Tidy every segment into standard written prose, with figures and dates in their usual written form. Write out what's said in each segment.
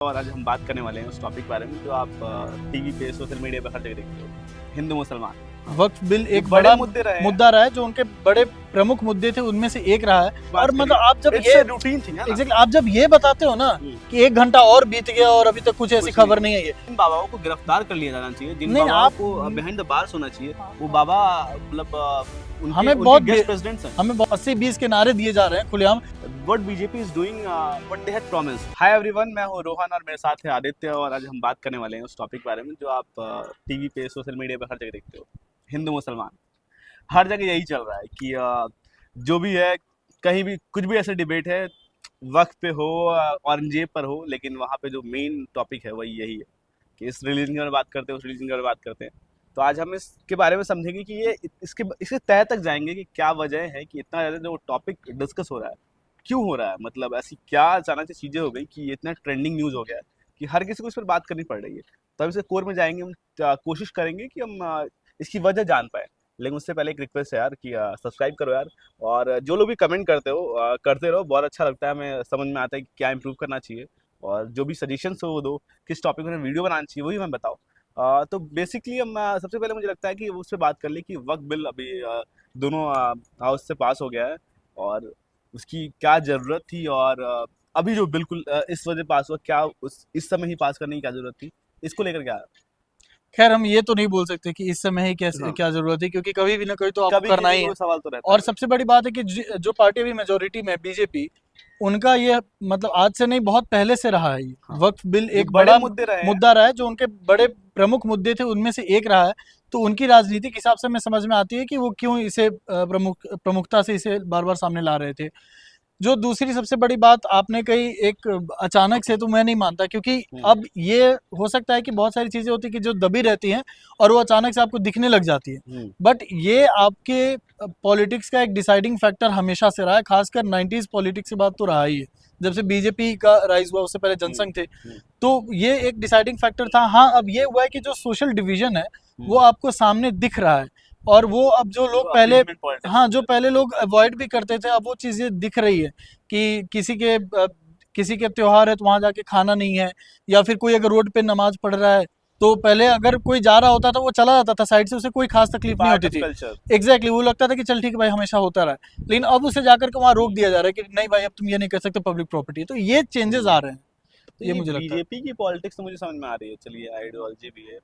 और आज हम बात करने वाले हैं उस टॉपिक के बारे में जो आप टीवी पे सोशल मीडिया पे हर जगह देखते हो, हिंदू मुसलमान। वक्फ बिल एक बड़े बड़ा मुद्दा रहा है जो उनके बड़े प्रमुख मुद्दे थे उनमें से एक रहा है। और मतलब आप जब ये रूटीन थी ना, एग्जैक्टली आप जब ये बताते हो ना कि 1 घंटा और बीत गया और अभी तक कुछ ऐसी खबर नहीं है, ये जिन बाबाओं को गिरफ्तार कर लिया जाना चाहिए, जिन नहीं, बाबाओं को बिहाइंड द बार्स होना चाहिए, वो बाबा मतलब हमें बहुत गेस्ट प्रेसिडेंट्स हैं। हमें 80-20 के नारे दिए जा रहे हैं खुलेआम। What BJP is doing, what they had promised. Hi everyone, मैं हूँ रोहन और मेरे साथ है आदित्य और आज हम बात करने वाले हैं उस टॉपिक के बारे में जो आप टीवी पे सोशल मीडिया पे हर जगह देखते हो, हिंदू मुसलमान। हर जगह यही चल रहा है कि जो भी है, कहीं भी कुछ भी ऐसे डिबेट है, वक्त पे हो औरंगजेब पर हो, लेकिन वहाँ पे जो मेन टॉपिक है वही यही है कि इस रिलीजन के बारे में बात करते हैं, उस रिलीजन के बारे में बात करते हैं। तो आज हम इसके बारे में समझेंगे कि ये इसके तह तक जाएंगे कि क्या वजह है कि इतना ज़्यादा जो टॉपिक डिस्कस हो रहा है क्यों हो रहा है, मतलब ऐसी क्या अचानक से चीज़ें हो गई कि ये इतना ट्रेंडिंग न्यूज़ हो गया है कि हर किसी को इस पर बात करनी पड़ रही है। तो हम इसके कोर में जाएंगे, हम कोशिश करेंगे कि हम इसकी वजह जान पाए। लेकिन उससे पहले एक रिक्वेस्ट है यार कि सब्सक्राइब करो यार, और जो लोग भी कमेंट करते हो करते रहो, बहुत अच्छा लगता है, हमें समझ में आता है कि क्या इंप्रूव करना चाहिए और जो भी सजेशंस हो वो दो, किस टॉपिक में वीडियो बनाना चाहिए वही हमें बताओ। तो बेसिकली हम सबसे पहले मुझे लगता है कि उस पर बात कर ले कि वक्फ बिल अभी दोनों हाउस से पास हो गया है और उसकी क्या ज़रूरत थी, और अभी जो बिल्कुल इस वजह पास हुआ, क्या इस समय ही पास करने की क्या ज़रूरत थी, इसको लेकर क्या है? खैर हम ये तो नहीं बोल सकते कि इस समय ही कैसे हाँ। क्या जरूरत है, क्योंकि कभी भी ना कभी तो आपको कभी करना किसी ही को है। सवाल तो रहता और है। सबसे बड़ी बात है कि जो पार्टी अभी मेजोरिटी में बीजेपी, उनका ये मतलब आज से नहीं बहुत पहले से रहा है। हाँ। वक्फ बिल जो एक बड़े बड़ा मुद्दे रहे हैं, मुद्दा रहा है जो उनके बड़े प्रमुख मुद्दे थे उनमें से एक रहा है। तो उनकी राजनीतिक हिसाब से हमें समझ में आती है कि वो क्यों इसे प्रमुखता से इसे बार बार सामने ला रहे थे। जो दूसरी सबसे बड़ी बात आपने कही एक अचानक से, तो मैं नहीं मानता, क्योंकि अब ये हो सकता है कि बहुत सारी चीज़ें होती हैं कि जो दबी रहती हैं और वो अचानक से आपको दिखने लग जाती है। बट ये आपके पॉलिटिक्स का एक डिसाइडिंग फैक्टर हमेशा से रहा है, खासकर 90s पॉलिटिक्स के बाद तो रहा ही है। जब से बीजेपी का राइज हुआ, उससे पहले जनसंघ थे, तो ये एक डिसाइडिंग फैक्टर था। हाँ, अब ये हुआ है कि जो सोशल डिवीजन है वो आपको सामने दिख रहा है, और वो अब जो लोग पहले, हाँ, जो पहले लोग अवॉइड भी करते थे, अब वो चीज़ें दिख रही है कि किसी के त्योहार है तो वहाँ जाके खाना नहीं है, या फिर कोई अगर रोड पे नमाज पढ़ रहा है तो पहले अगर कोई जा रहा होता था वो चला जाता था साइड से, उसे कोई खास तकलीफ नहीं होती थी। एग्जैक्टली, वो लगता था कि चल ठीक है भाई, हमेशा होता रहा है। लेकिन अब उसे जाकर के वहाँ रोक दिया जा रहा है कि नहीं भाई, अब तुम ये नहीं कर सकते, पब्लिक प्रॉपर्टी है। तो ये चेंजेस आ रहे हैं, तो ये मुझे लगता है। बीजेपी की पॉलिटिक्स तो मुझे समझ में आ रही है, चलिए आइडियोलॉजी भी है,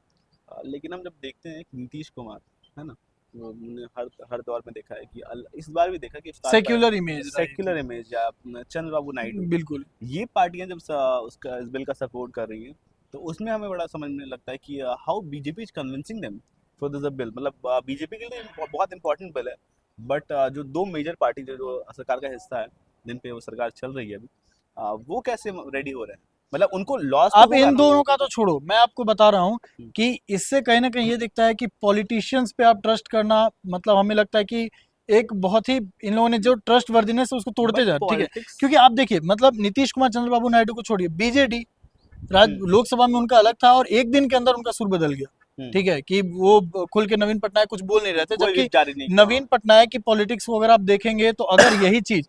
लेकिन हम जब देखते हैं कि नीतीश कुमार है ना, वो हमने हर दौर में देखा है कि इस बार भी देखा कि सेक्युलर इमेज, या चंद्रबाबू नायडू, बिल्कुल। ये पार्टियां जब उसका इस बिल का सपोर्ट कर रही हैं, तो उसमें हमें बड़ा समझ में लगता है कि how BJP is convincing them for this bill. मतलब बीजेपी के लिए बहुत इंपॉर्टेंट बिल है, बट जो दो मेजर पार्टी जो सरकार का हिस्सा है, जिन पे वो सरकार चल रही है अभी, वो कैसे रेडी हो रहे हैं? मतलब उनको लॉस आप इन दोनों का तो छोड़ो, मैं आपको बता रहा हूँ कि इससे कहीं ना कहीं ये दिखता है कि पॉलिटिशियंस पे आप ट्रस्ट करना, मतलब हमें लगता है कि एक बहुत ही, इन लोगों ने जो ट्रस्ट वर्दीनेस है उसको तोड़ते जा रहे हैं। ठीक है, क्योंकि आप देखिए, मतलब नीतीश कुमार, चंद्रबाबू नायडू को छोड़िए, बीजेडी लोकसभा में उनका अलग था और एक दिन के अंदर उनका सुर बदल गया। ठीक है, कि वो खुल के नवीन पटनायक कुछ बोल नहीं रहे थे, जबकि नवीन पटनायक की पॉलिटिक्स को अगर आप देखेंगे तो अगर यही चीज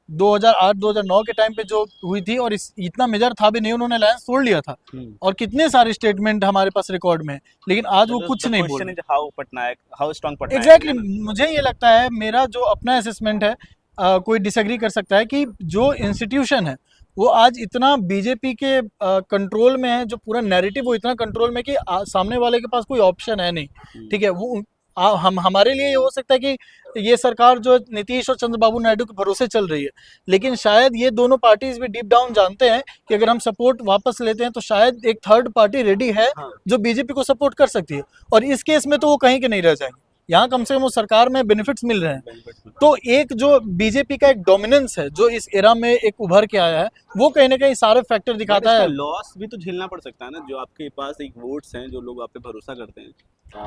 2008-2009 के टाइम पे जो हुई थी, और इतना मेजर था भी नहीं, उन्होंने अलायंस तोड़ लिया था, और कितने सारे स्टेटमेंट हमारे पास रिकॉर्ड में है, लेकिन आज वो कुछ नहीं बोल रहे। एग्जैक्टली, मुझे ये लगता है, मेरा जो अपना असेसमेंट है, कोई डिसएग्री कर सकता है कि जो इंस्टीट्यूशन है वो आज इतना बीजेपी के कंट्रोल में है, जो पूरा नैरेटिव वो इतना कंट्रोल में कि सामने वाले के पास कोई ऑप्शन है नहीं। ठीक है, वो हम हमारे लिए ये हो सकता है कि ये सरकार जो नीतीश और चंद्रबाबू नायडू के भरोसे चल रही है, लेकिन शायद ये दोनों पार्टीज भी डीप डाउन जानते हैं कि अगर हम सपोर्ट वापस लेते हैं तो शायद एक थर्ड पार्टी रेडी है जो बीजेपी को सपोर्ट कर सकती है, और इस केस में तो वो कहीं के नहीं रह जाएंगे। यहाँ कम से कम वो सरकार में बेनिफिट्स मिल रहे हैं। तो एक जो बीजेपी का एक डोमिनेंस है जो इस एरा में एक उभर के आया है, वो कहीं ना कहीं सारे फैक्टर दिखाता है। लॉस भी तो झेलना पड़ सकता है ना, जो आपके पास एक वोट्स हैं, जो लोग आप पे भरोसा करते हैं।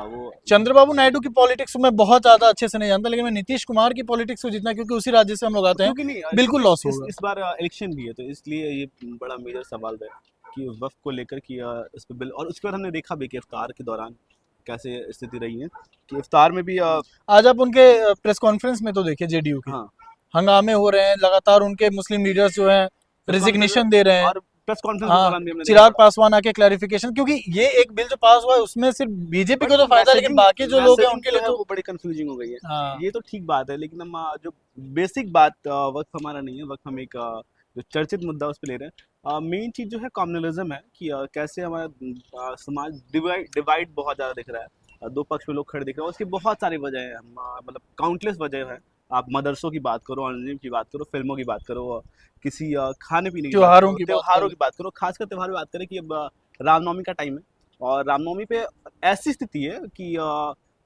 वो चंद्रबाबू नायडू की पॉलिटिक्स में बहुत ज्यादा अच्छे से नहीं जानता, लेकिन मैं नीतीश कुमार की पॉलिटिक्स को जितना, क्योंकि उसी राज्य से हम लोग आते हैं, बिल्कुल लॉस होगा। इस बार इलेक्शन भी है, तो इसलिए ये बड़ा मेजर सवाल है कि वक्फ को लेकर कि इस पे बिल, और उसके बाद हमने देखा भी कि इफ्तार के दौरान कैसे स्थिति रही है कि इफ्तार में भी आज आप उनके प्रेस कॉन्फ्रेंस में तो देखिए, जेडीयू के हंगामे हो रहे हैं लगातार, उनके मुस्लिम लीडर्स जो हैं रिजिग्नेशन दे रहे हैं, और प्रेस कॉन्फ्रेंस के हाँ, दौरान भी हमने चिराग पासवान आके क्लैरिफिकेशन, क्योंकि ये एक बिल जो पास हुआ है उसमें सिर्फ बीजेपी को तो फायदा है, लेकिन बाकी जो लोग हैं उनके लिए तो वो बड़ी कंफ्यूजिंग हो गई है। हाँ ये तो ठीक बात है, लेकिन हम जो बेसिक बात, वक्त हमारा नहीं है, वक्त हम एक जो चर्चित मुद्दा उस पर ले रहे हैं। मेन चीज़ जो है कम्युनलिज्म है कि कैसे हमारा समाज डिवाइड बहुत ज़्यादा दिख रहा है। दो पक्ष में लोग खड़े दिख रहे हैं, उसकी बहुत सारी वजह है। मतलब काउंटलेस वजह है। आप मदरसों की बात करो, ऑनलाइन की बात करो, फिल्मों की बात करो, किसी खाने पीने की बात त्योहारों करो, की बात त्योहारों करें। की बात करो, खासकर त्योहार की बात करें कि अब रामनवमी का टाइम है और रामनवमी पे ऐसी स्थिति है कि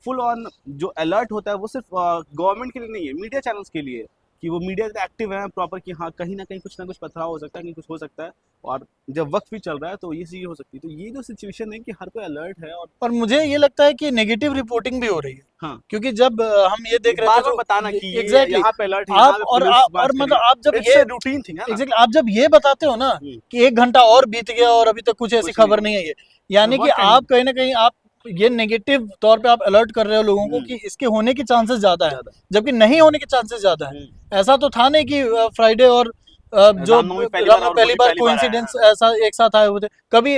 फुल ऑन जो अलर्ट होता है वो सिर्फ गवर्नमेंट के लिए नहीं है, मीडिया चैनल्स के लिए है कि वो मीडिया एक्टिव है प्रॉपर कि हाँ कहीं ना कुछ पथराव हो सकता है, कहीं कुछ हो सकता है। और जब वक्त भी चल रहा है तो ये चीज़ हो सकती है। तो ये जो सिचुएशन है कि हर कोई अलर्ट है। और मुझे ये लगता है कि नेगेटिव रिपोर्टिंग भी हो रही है, हाँ, क्योंकि जब हम ये देख रहे थे बार बार जो बताना कि ये एग्जैक्टली यहाँ पे अलर्ट है, आप यहाँ पे पुलिस और मार्च मतलब करी, आप जब इट्स ये रूटीन थिंग है ना। एग्जैक्टली आप जब ये बताते हो ना हम्म, कि 1 घंटा और बीत गया और अभी तक कुछ ऐसी कुछ नहीं खबर हुआ। नहीं आई है, यानी कि वक्त का आप कहीं ना कहीं आप ये नेगेटिव तौर पे आप अलर्ट कर रहे हो लोगों को कि इसके होने के चांसेस ज्यादा है, ज्यादा। जबकि नहीं होने के चांसेस ज्यादा है। ऐसा तो था नहीं कि फ्राइडे और जो रामनवमी पहली बार रामनवमी और पहली होली बार पहली बार आया। कोइंसिडेंस ऐसा एक साथ आए हुए थे, कभी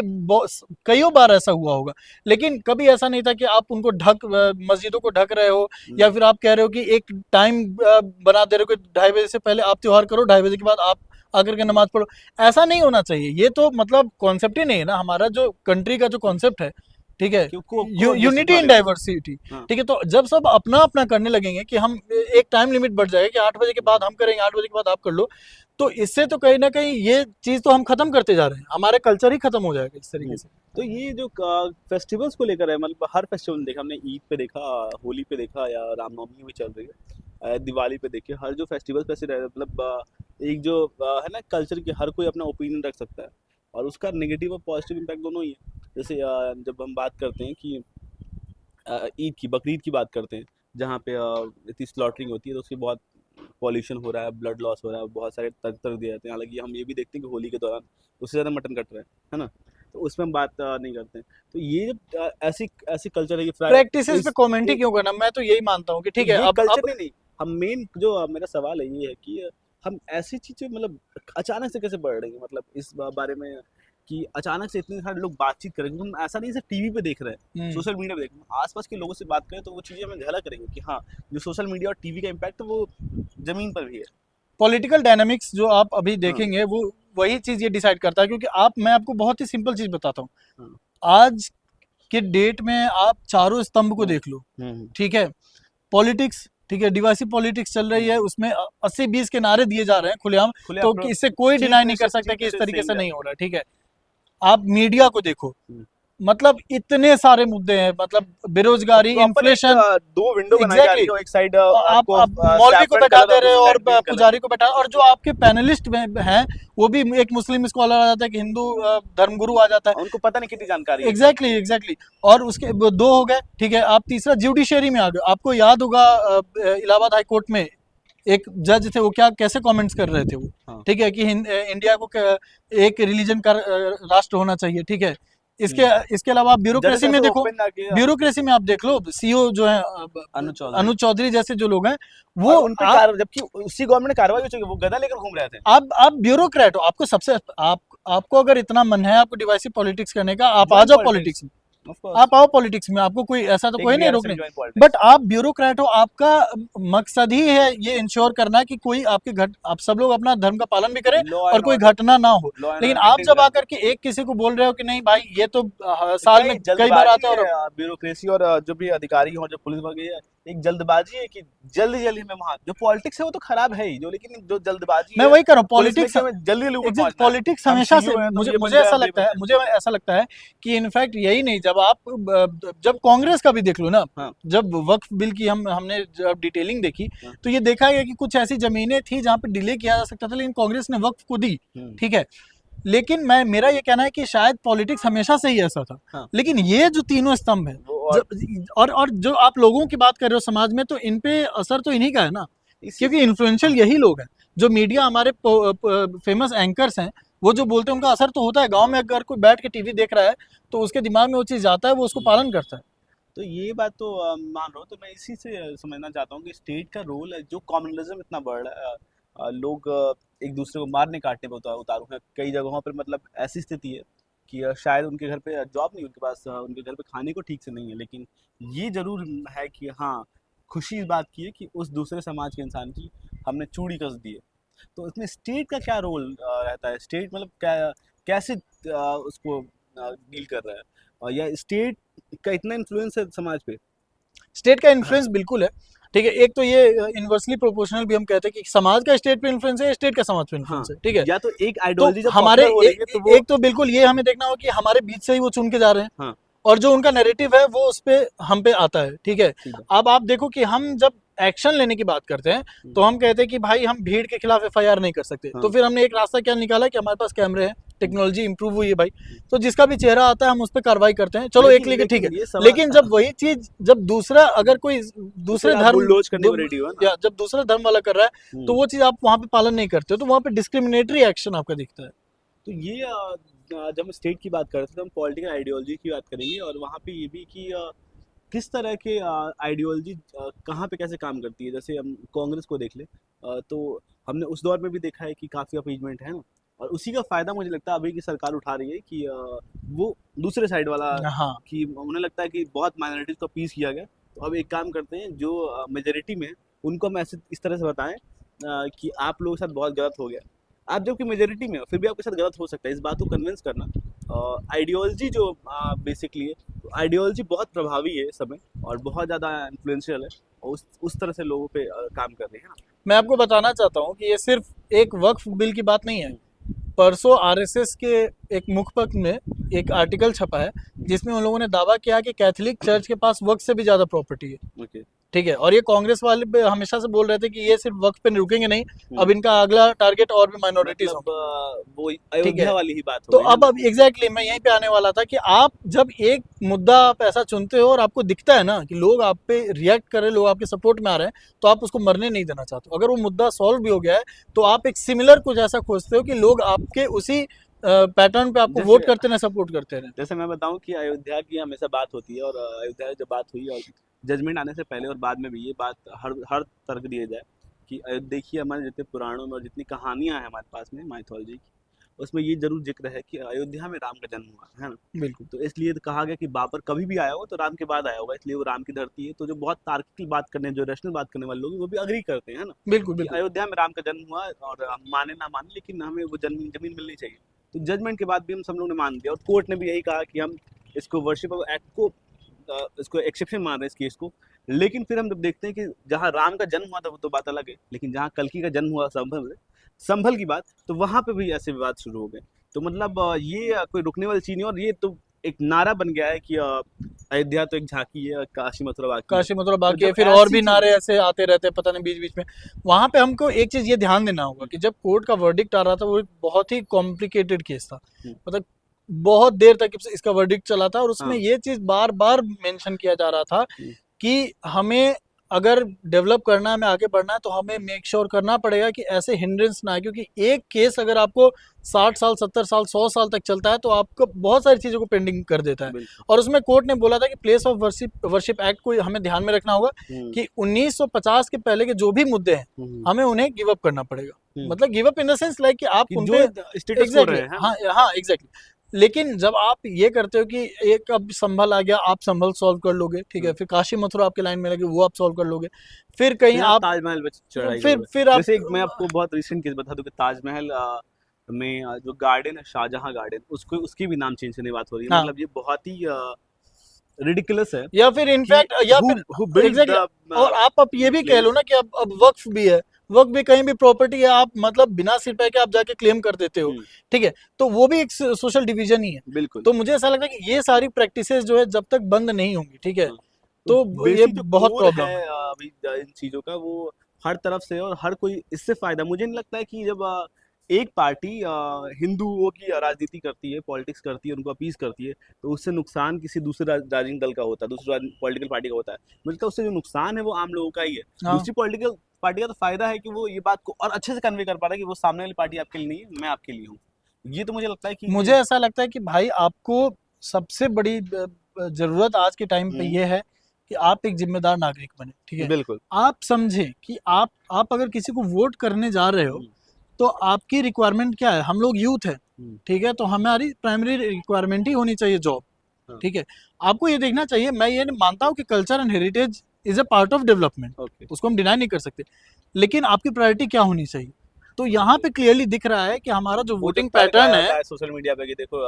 कईयों बार ऐसा हुआ होगा, लेकिन कभी ऐसा नहीं था कि आप उनको मस्जिदों को ढक रहे हो, या फिर आप कह रहे हो कि एक टाइम बना दे रहे हो कि 2:30 बजे से पहले आप त्योहार करो, 2:30 बजे के बाद आप आकर के नमाज पढ़ो। ऐसा नहीं होना चाहिए, ये तो मतलब कॉन्सेप्ट ही नहीं है ना हमारा जो कंट्री का जो कॉन्सेप्ट है, ठीक है, यूनिटी इन डाइवर्सिटी। हाँ। ठीक है, तो जब सब अपना अपना करने लगेंगे कि हम एक टाइम लिमिट बढ़ जाएगा कि 8 बजे के बाद हम करेंगे, 8 बजे के बाद आप कर लो, तो इससे तो कहीं ना कहीं ये चीज तो हम खत्म करते जा रहे हैं, हमारा कल्चर ही खत्म हो जाएगा इस तरीके से। तो ये जो फेस्टिवल्स को लेकर है, मतलब हर फेस्टिवल में देखा हमने, ईद पे देखा, होली पे देखा, या रामनवमी भी चल रही है, दिवाली पे देखिए, हर जो फेस्टिवल पे ऐसे मतलब एक जो है ना कल्चर की, हर कोई अपना ओपिनियन रख सकता है और उसका नेगेटिव और पॉजिटिव इम्पैक्ट दोनों ही है। जैसे जब हम बात करते हैं कि ईद की, बकरीद की बात करते हैं, जहाँ पे इतनी स्लॉटरिंग होती है तो उसकी बहुत पॉल्यूशन हो रहा है, ब्लड लॉस हो रहा है, बहुत सारे तर्क दिए जाते हैं। हालांकि हम ये भी देखते हैं कि होली के दौरान उससे ज़्यादा मटन कट रहा है ना। तो उसमें हम बात नहीं करते हैं। तो ये जब ऐसी ऐसी कल्चर है कि प्रैक्टिसेस पे कमेंट ही क्यों करना, मैं तो यही मानता हूँ कि ठीक है ये अब कल्चर नहीं, हम मेन जो मेरा सवाल है ये है कि हम ऐसी चीजें मतलब अचानक से कैसे बढ़ रही है, मतलब इस बारे में कि अचानक से इतने सारे लोग बातचीत करेंगे। हम ऐसा नहीं सिर्फ टीवी पे देख रहे हैं, सोशल मीडिया पे देख रहे हैं, आसपास के लोगों से बात करें तो वो चीजें हमें झलक करेंगे कि हाँ जो सोशल मीडिया और टीवी का इम्पैक्ट है वो जमीन पर भी है। पॉलिटिकल डायनामिक्स जो आप अभी हाँ, देखेंगे वो वही चीज ये डिसाइड करता है, क्योंकि आप मैं आपको बहुत ही सिंपल चीज बताता हूँ। हाँ, आज के डेट में आप चारों स्तंभ को देख लो, ठीक है, पॉलिटिक्स, ठीक है, डिवाइसिव पॉलिटिक्स चल रही है, उसमें 80-20 के नारे दिए जा रहे हैं खुलेआम, तो इससे कोई डिनाई नहीं कर सकता कि इस तरीके से नहीं हो रहा है, ठीक है। आप मीडिया को देखो, मतलब इतने सारे मुद्दे हैं, मतलब बेरोजगारी, इन्फ्लेशन, दो विंडो बनाई जा रही है, एक साइड आप मौलवी को बैठा दे रहे हो और पुजारी को बैठा, और जो आपके पैनलिस्ट हैं वो भी एक मुस्लिम स्कॉलर आ जाता है, कि हिंदू धर्मगुरु आ जाता है, उनको पता नहीं कितनी जानकारी है। एग्जैक्टली। और उसके दो हो गए, ठीक है, आप तीसरा जुडिशरी में आ गए। आपको याद होगा इलाहाबाद हाई कोर्ट में एक जज थे, वो क्या कैसे कमेंट्स कर रहे थे वो, ठीक है, कि इंडिया को एक रिलीजन का राष्ट्र होना चाहिए, ठीक है। इसके अलावा आप ब्यूरोक्रेसी में देखो, ब्यूरोक्रेसी में आप देख लो, सीओ जो है अनुज चौधरी जैसे जो लोग हैं वो उन पे जबकि उसी गवर्नमेंट ने कार्रवाई हो चुकी है, वो गदा लेकर घूम रहे थे। आप ब्यूरोक्रेट हो, आपको सबसे आपको अगर इतना मन है आपको डिवाइसिव पॉलिटिक्स करने का, आप आ जाओ पॉलिटिक्स में, आप आओ पॉलिटिक्स में, आपको कोई ऐसा तो कोई नहीं रोकने, बट आप ब्यूरोक्रेट हो, आपका मकसद ही है ये इंश्योर करना कि कोई आपके आप सब लोग अपना धर्म का पालन भी करें और कोई घटना ना हो। लेकिन आप जब आकर के एक किसी को बोल रहे हो कि नहीं भाई ये तो साल में कई बार आता है, और ब्यूरोक्रेसी और जो भी अधिकारी हो, जो पुलिस वगैरह, एक जल्दबाजी है कि जल्दी जल्दी में वहाँ जो पॉलिटिक्स है वो तो खराब है ही, जो लेकिन जो जल्दबाजी मैं वही कर रहा हूँ, पॉलिटिक्स हमेशा से मुझे ऐसा लगता है कि इनफैक्ट यही नहीं, जब कांग्रेस का भी देख लो ना, जब वक्फ बिल की हमने जब डिटेलिंग देखी तो ये देखा गया कि कुछ ऐसी जमीनें थी जहाँ पे डिले किया जा सकता था, लेकिन कांग्रेस ने वक्फ को दी, ठीक है। लेकिन मेरा ये कहना है कि शायद पॉलिटिक्स हमेशा से ही ऐसा था, लेकिन ये जो तीनों स्तंभ है और जो आप लोगों की बात कर रहे हो समाज में, तो इन पे असर तो इन्हीं का है ना, क्योंकि इन्फ्लुएंशियल यही लोग हैं, जो मीडिया हमारे फेमस एंकर्स हैं, वो जो बोलते हैं उनका असर तो होता है। गांव में अगर कोई बैठ के टीवी देख रहा है तो उसके दिमाग में वो चीज़ जाता है, वो उसको पालन करता है। तो ये बात तो मान रहा हूँ। तो मैं इसी से समझना चाहता हूँ कि स्टेट का रोल है, जो कम्युनलिज्म इतना बढ़ रहा है, लोग एक दूसरे को मारने काटने पे उतारू हैं। कई जगहों पर मतलब ऐसी स्थिति है कि शायद उनके घर पे जॉब नहीं, उनके पास उनके घर पे खाने को ठीक से नहीं है, लेकिन ये ज़रूर है कि हाँ, खुशी इस बात की है कि उस दूसरे समाज के इंसान की हमने चूड़ी कस दी है। तो इसमें स्टेट का क्या रोल रहता है? स्टेट मतलब क्या, कैसे उसको डील कर रहा है? या स्टेट का इतना इन्फ्लुएंस है समाज पे? स्टेट का इन्फ्लुएंस बिल्कुल है, ठीक है। एक तो ये इन्वर्सली प्रोपोर्शनल भी हम कहते हैं कि समाज का स्टेट पे इन्फ्लुएंस है या स्टेट का समाज पे हाँ, इन्फ्लुएंस है, ठीक है। या तो एक तो आइडियोलॉजी जब हमारे पॉपुलर हो रही है तो वो एक तो बिल्कुल ये हमें देखना होगा कि हमारे बीच से ही वो चुन के जा रहे हैं, हाँ, और जो उनका नैरेटिव है वो उस पे हम पे आता है, ठीक है। ठीक है। अब आप देखो कि हम जब एक्शन लेने की बात करते हैं तो हम कहते हैं कि भाई हम भीड़ के खिलाफ एफआईआर नहीं कर सकते, हाँ। तो फिर हमने एक रास्ता क्या निकाला कि हमारे पास कैमरे हैं, टेक्नोलॉजी इंप्रूव हुई है भाई, तो जिसका भी चेहरा आता है हम उस पर कार्रवाई करते हैं, चलो एक लेके ठीक है। ये सवाल लेकिन जब वही चीज जब दूसरा अगर कोई दूसरे आप धर्म बुलडोज करने को रेडी हो ना, या जब दूसरा धर्म वाला कर रहा है तो वो चीज आप वहां पे पालन नहीं करते हो, तो वहां पे डिस्क्रिमिनेटरी एक्शन आपका दिखता है। तो ये जब हम स्टेट की बात करते हैं तो हम पॉलिटिकल आइडियोलॉजी की बात करेंगे, और वहाँ पे ये भी कि किस तरह के आइडियोलॉजी कहाँ पे कैसे काम करती है। जैसे हम कांग्रेस को देख ले, तो हमने उस दौर में भी देखा है कि काफ़ी अपीजमेंट है ना, और उसी का फ़ायदा मुझे लगता है अभी की सरकार उठा रही है कि वो दूसरे साइड वाला, हाँ, कि उन्हें लगता है कि बहुत माइनॉरिटीज़ को अपीज़ किया गया, तो अब एक काम करते हैं जो मेजोरिटी में, उनको हम ऐसे इस तरह से बताएं कि आप लोगों के साथ बहुत गलत हो गया। आप जबकि मेजोरिटी में हो फिर भी आपके साथ गलत हो सकता है, इस बात को कन्विंस करना आइडियोलॉजी जो बेसिकली है, आइडियोलॉजी बहुत प्रभावी है इस समय और बहुत ज़्यादा इन्फ्लुएंशियल है, और उस तरह से लोगों पे काम कर रही है ना। मैं आपको बताना चाहता हूँ कि ये सिर्फ एक वक्फ बिल की बात नहीं है। परसों आरएसएस के एक मुखपत्र में एक आर्टिकल छपा है जिसमें उन लोगों ने दावा किया कि कैथोलिक चर्च के पास वक्त से भी ज्यादा प्रॉपर्टी है, ओके। ठीक है। और ये कांग्रेस वाले हमेशा से बोल रहे थे कि ये सिर्फ वक्त पे रुकेंगे नहीं, अब इनका अगला टारगेट और भी माइनॉरिटीज मतलब होंगे, वो ठीक है। अयोध्या वाली ही बात हो तो गई है ना। अब एग्जैक्टली मैं यहीं पे आने वाला था कि आप जब एक मुद्दा आप ऐसा चुनते हो और आपको दिखता है ना कि लोग आप पे रिएक्ट कर रहे हैं, लोग आपके सपोर्ट में आ रहे हैं, तो आप उसको मरने नहीं देना चाहते हो। अगर वो मुद्दा सॉल्व भी हो गया है तो आप एक सिमिलर कुछ ऐसा खोजते हो कि लोग आपके उसी पैटर्न पे आपको वोट करते रहे, सपोर्ट करते रहे। जैसे मैं बताऊं कि अयोध्या की हमेशा बात होती है, और अयोध्या की जब बात हुई और जजमेंट आने से पहले और बाद में भी ये बात हर हर तर्क दिए जाए कि देखिए हमारे जितने पुराणों में और जितनी कहानियां हैं हमारे पास में माइथोलॉजी की, उसमें ये जरूर जिक्र है कि अयोध्या में राम का जन्म हुआ है ना। बिल्कुल। तो इसलिए तो कहा गया कि बाबर कभी भी आया हो तो राम के बाद आया होगा, इसलिए वो राम की धरती है। तो जो बहुत तार्किक बात करने, जो रैशनल बात करने वाले लोग हैं, वो भी अग्री करते हैं ना, बिल्कुल कि बिल्कुल। अयोध्या में राम का जन्म हुआ, और हम माने ना माने लेकिन हमें वो जमीन जमीन मिलनी चाहिए। तो जजमेंट के बाद भी हम सब लोग ने मान दिया, और कोर्ट ने भी यही कहा कि हम इसको वर्शिप ऑफ एक्ट को इसको एक्सेप्शन मान रहे हैं इस केस को। लेकिन फिर हम जब देखते हैं कि जहाँ राम का जन्म हुआ था वो तो बात अलग है, लेकिन जहाँ कल्कि का जन्म हुआ संभल की बात, तो वहाँ पे भी ऐसे विवाद शुरू हो गए। तो मतलब ये कोई रुकने वाली चीज नहीं, और ये तो एक नारा बन गया है कि अयोध्या तो एक झांकी है, काशी मथुरा बाकी है। काशी मथुरा तो बाकी है, जब फिर और ऐसी भी चीज नारे ऐसे आते रहते हैं, पता नहीं बीच बीच में। वहां पे हमको एक चीज ये ध्यान देना होगा कि जब कोर्ट का वर्डिक्ट आ रहा था वो एक बहुत ही कॉम्प्लिकेटेड केस था, मतलब बहुत देर तक इसका वर्डिक्ट चला था, और उसमें हाँ, ये चीज बार बार मेंशन किया जा रहा था कि हमें अगर डेवलप करना है, हमें आगे बढ़ना है, तो हमें मेक श्योर करना पड़ेगा कि ऐसे हिंड्रेंस ना आए, क्योंकि एक केस अगर आपको 60 साल 70 साल 100 साल तक चलता है तो आपको बहुत सारी चीज़ों को पेंडिंग कर देता है। बिल्कुल। और उसमें कोर्ट ने बोला था कि प्लेस ऑफ वर्शिप एक्ट को हमें ध्यान में रखना होगा कि 1950 के पहले के जो भी मुद्दे हैं हमें उन्हें गिव अप करना पड़ेगा। मतलब give up in the sense like कि आप कि उन जो पे स्टेटस को रहे एग्जैक्टली, हैं। हाँ हाँ एग्जैक्टली। लेकिन जब आप ये करते हो कि एक अब संभल आ गया, आप संभल सॉल्व कर लोगे, ठीक है, फिर काशी मथुरा आपके लाइन में लगे, वो आप सॉल्व कर लोगे, फिर कहीं फिर आप ताजमहल पे चढ़ाई करोगे। फिर आप जैसे एक मैं आपको बहुत रिसेंट केस बता दूं कि ताजमहल में जो गार्डन है, शाहजहां गार्डन, उसको उसकी भी नाम चेंज करने की बात हो रही है। हाँ, मतलब ये बहुत ही रिडिकुलस है या फिर कि इनफैक्ट या who फिर who built एग्जैक्टली। the और आप ये भी कह लो place। ना कि अब वक्फ भी है, वक्त भी कहीं भी प्रॉपर्टी है, आप मतलब बिना सिर पे के आप जाके क्लेम कर देते हो, ठीक है, तो वो भी एक सोशल डिवीजन ही है। बिल्कुल। तो मुझे ऐसा लगता है कि ये सारी प्रैक्टिसेस जो है जब तक बंद नहीं होंगी, ठीक है, हाँ, तो तो ये बेसिक जो बहुत कोर प्रॉब्लम है है। अभी इन चीज़ों का, वो हर तरफ से और हर कोई इससे फ़ायदा, मुझे नहीं लगता है कि जब एक पार्टी हिंदुओं की राजनीति करती है, पॉलिटिक्स करती है, उनको अपीज़ करती है, तो उससे नुकसान किसी दूसरे राजनीतिक दल का होता है, दूसरे पॉलिटिकल पार्टी का होता है। मुझे लगता है उससे जो नुकसान है वो आम लोगों का ही है। हाँ, दूसरी पॉलिटिकल पार्टी का तो फ़ायदा है कि वो ये बात को और अच्छे से कन्वे कर पा रहा है कि वो सामने वाली पार्टी आपके लिए नहीं है, मैं आपके लिए हूँ। ये तो मुझे लगता है कि मुझे ऐसा लगता है कि भाई आपको सबसे बड़ी जरूरत आज के टाइम पे ये है कि आप एक जिम्मेदार नागरिक बने, ठीक है। बिल्कुल। आप समझें कि आप अगर किसी को वोट करने जा रहे हो तो आपकी रिक्वायरमेंट क्या है। हम लोग यूथ है, ठीक है, तो हमारी प्राइमरी रिक्वायरमेंट ही होनी चाहिए जॉब, हाँ। ठीक है। आपको ये देखना चाहिए, मैं ये मानता हूँ कि culture and heritage is a part of development, okay. उसको हम डिनाई नहीं कर सकते, लेकिन आपकी प्रायोरिटी क्या होनी चाहिए। तो यहाँ पे क्लियरली दिख रहा है कि हमारा जो वो जो वोटिंग तर्क पैटर्न आया है, था सोशल मीडिया पे कि देखो